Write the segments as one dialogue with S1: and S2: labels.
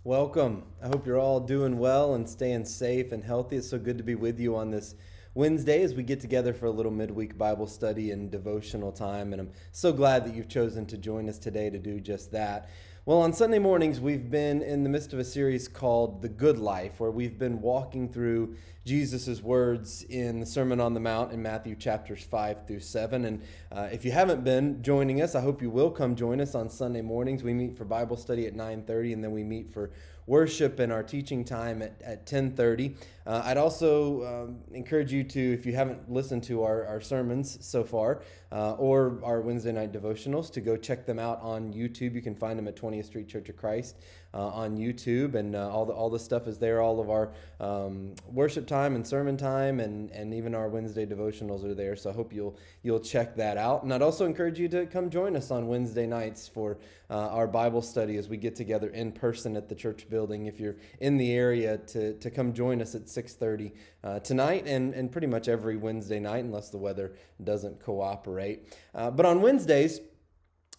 S1: Welcome. I hope you're all doing well and staying safe and healthy. It's so good to be with you on this Wednesday as we get together for a little midweek Bible study and devotional time. And I'm so glad that you've chosen to join us today to do just that. Well, on Sunday mornings, we've been in the midst of a series called The Good Life, where we've been walking through Jesus' words in the Sermon on the Mount in Matthew chapters 5 through 7. And if you haven't been joining us, I hope you will come join us on Sunday mornings. We meet for Bible study at 9:30, and then we meet for worship and our teaching time at 10:30. I'd also encourage you to, if you haven't listened to our sermons so far, or our Wednesday night devotionals, to go check them out on YouTube. You can find them at 20th Street Church of Christ on YouTube, and all the stuff is there. All of our worship time and sermon time, and even our Wednesday devotionals are there. So I hope you'll check that out. And I'd also encourage you to come join us on Wednesday nights for our Bible study as we get together in person at the church building. If you're in the area, to come join us at 6:30 tonight and pretty much every Wednesday night, unless the weather doesn't cooperate. But on Wednesdays,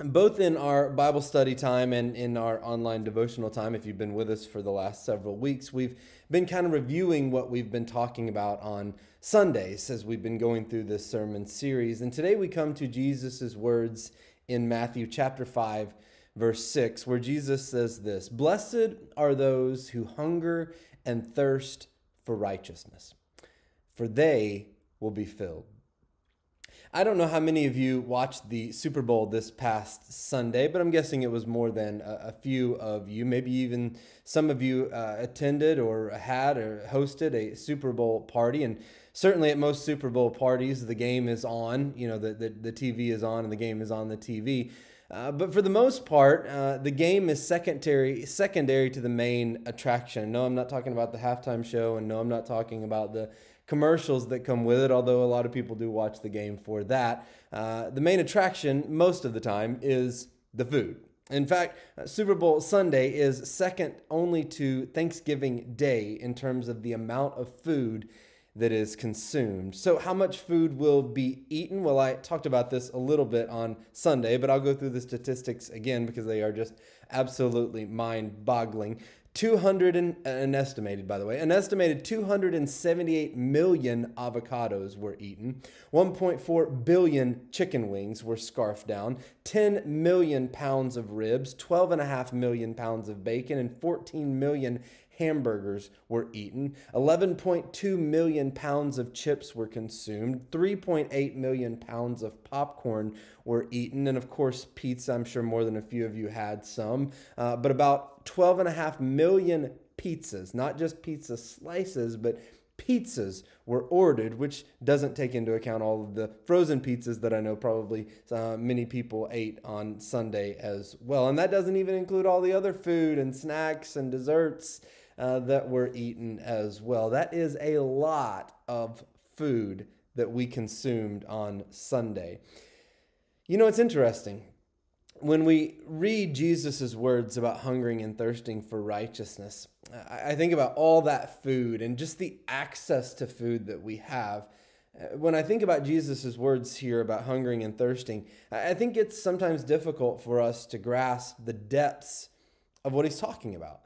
S1: both in our Bible study time and in our online devotional time, if you've been with us for the last several weeks, we've been kind of reviewing what we've been talking about on Sundays as we've been going through this sermon series. And today we come to Jesus' words in Matthew chapter 5, verse 6, where Jesus says this: "Blessed are those who hunger and thirst for righteousness, for they will be filled." I don't know how many of you watched the Super Bowl this past Sunday, but I'm guessing it was more than a few of you. Maybe even some of you attended or had or hosted a Super Bowl party. And certainly at most Super Bowl parties, the game is on. You know, the TV is on and the game is on the TV. But for the most part, the game is secondary to the main attraction. No, I'm not talking about the halftime show, and no, I'm not talking about the commercials that come with it, although a lot of people do watch the game for that. The main attraction, most of the time, is the food. In fact, Super Bowl Sunday is second only to Thanksgiving Day in terms of the amount of food that is consumed. So how much food will be eaten? Well, I talked about this a little bit on Sunday, but I'll go through the statistics again because they are just absolutely mind-boggling. An estimated 278 million avocados were eaten. 1.4 billion chicken wings were scarfed down. 10 million pounds of ribs, 12.5 million pounds of bacon, and 14 million hamburgers were eaten. 11.2 million pounds of chips were consumed. 3.8 million pounds of popcorn were eaten. And of course, pizza. I'm sure more than a few of you had some. But about 12.5 million pizzas, not just pizza slices, but pizzas were ordered, which doesn't take into account all of the frozen pizzas that I know probably many people ate on Sunday as well. And that doesn't even include all the other food and snacks and desserts that were eaten as well. That is a lot of food that we consumed on Sunday. You know, it's interesting. When we read Jesus' words about hungering and thirsting for righteousness, I think about all that food and just the access to food that we have. When I think about Jesus' words here about hungering and thirsting, I think it's sometimes difficult for us to grasp the depths of what he's talking about.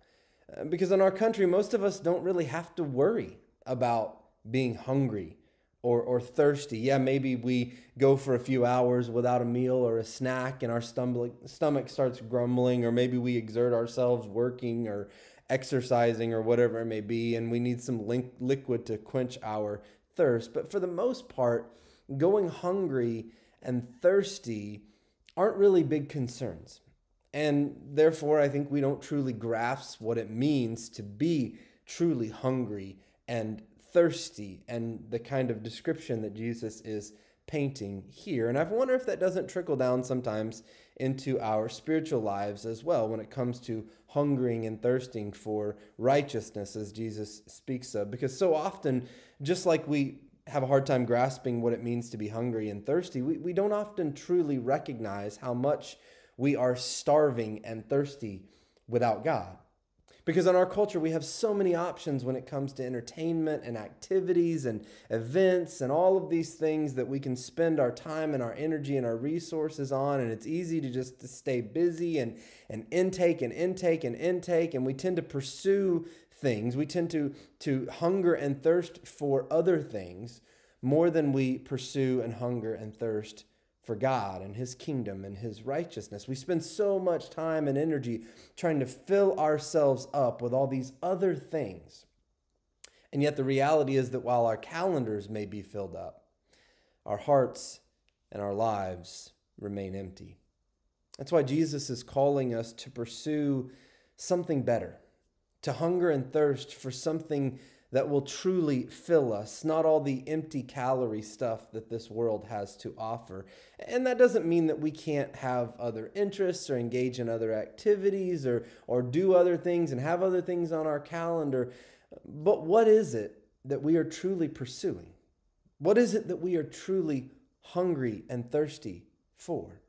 S1: Because in our country, most of us don't really have to worry about being hungry or thirsty. Yeah, maybe we go for a few hours without a meal or a snack and our stomach starts grumbling, or maybe we exert ourselves working or exercising or whatever it may be, and we need some liquid to quench our thirst. But for the most part, going hungry and thirsty aren't really big concerns. And therefore, I think we don't truly grasp what it means to be truly hungry and thirsty, and the kind of description that Jesus is painting here. And I wonder if that doesn't trickle down sometimes into our spiritual lives as well when it comes to hungering and thirsting for righteousness, as Jesus speaks of. Because so often, just like we have a hard time grasping what it means to be hungry and thirsty, we don't often truly recognize how much we are starving and thirsty without God. Because in our culture, we have so many options when it comes to entertainment and activities and events and all of these things that we can spend our time and our energy and our resources on. And it's easy to just to stay busy and intake and intake and intake. And we tend to pursue things. We tend to hunger and thirst for other things more than we pursue and hunger and thirst for God and His kingdom and His righteousness. We spend so much time and energy trying to fill ourselves up with all these other things. And yet the reality is that while our calendars may be filled up, our hearts and our lives remain empty. That's why Jesus is calling us to pursue something better, to hunger and thirst for something that will truly fill us, not all the empty calorie stuff that this world has to offer. And that doesn't mean that we can't have other interests or engage in other activities or do other things and have other things on our calendar. But what is it that we are truly pursuing? What is it that we are truly hungry and thirsty for?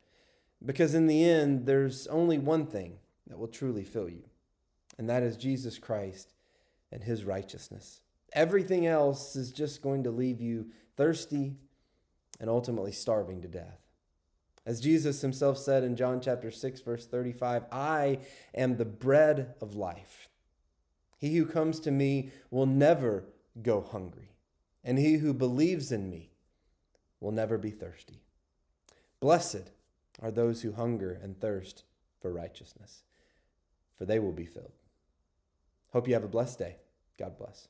S1: Because in the end, there's only one thing that will truly fill you, and that is Jesus Christ and His righteousness. Everything else is just going to leave you thirsty and ultimately starving to death. As Jesus Himself said in John chapter 6, verse 35, I am the bread of life. He who comes to me will never go hungry, and he who believes in me will never be thirsty. Blessed are those who hunger and thirst for righteousness, for they will be filled. Hope you have a blessed day. God bless.